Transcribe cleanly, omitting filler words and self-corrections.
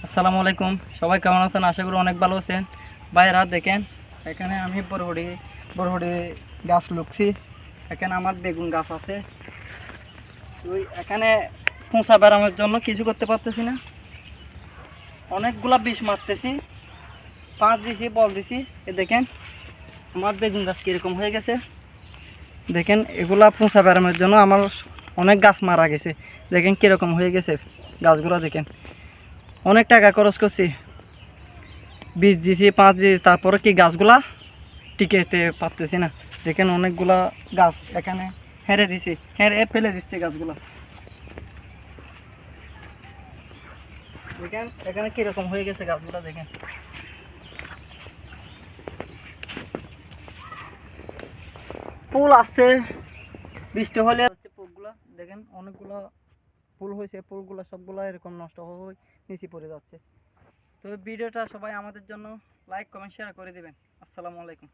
আসসালামু আলাইকুম। সবাই কেমন আছেন? আশা করি অনেক ভালো আছেন। ভাইরা দেখেন, এখানে আমি বরবড়ি গাছ লুকছি। এখানে আমার বেগুন গাছ আছে। ওই এখানে পোঁচা বেড়ানোর জন্য কিছু করতে পারতেছি না, অনেকগুলা বিষ মারতেছি, পাঁচ দিছি, বল দিছি। এ দেখেন আমার বেগুন গাছ কীরকম হয়ে গেছে। দেখেন এগুলা পোঁচা বেড়ানোর জন্য আমার অনেক গাছ মারা গেছে। দেখেন কীরকম হয়ে গেছে গাছগুলো। দেখেন অনেক টাকা খরচ করছি, বীজ দিছি, পাঁচ দিছি, তারপরে কি গাছগুলা টিকেতে পারতেছি না। দেখেন অনেকগুলা গাছ এখানে হেরে দিছি, হেরে ফেলে দিচ্ছি গাছগুলা। দেখেন এখানে কিরকম হয়ে গেছে গাছগুলা। দেখেন ফুল আসছে, বৃষ্টি হলে হচ্ছে ফুলগুলা। দেখেন অনেকগুলো ফুল হয়েছে, ফুলগুলো সবগুলা এরকম নষ্ট হয়ে নিচে পড়ে যাচ্ছে। তো ভিডিওটা সবাই আমাদের জন্য লাইক কমেন্ট শেয়ার করে দিবেন। আসসালামু আলাইকুম।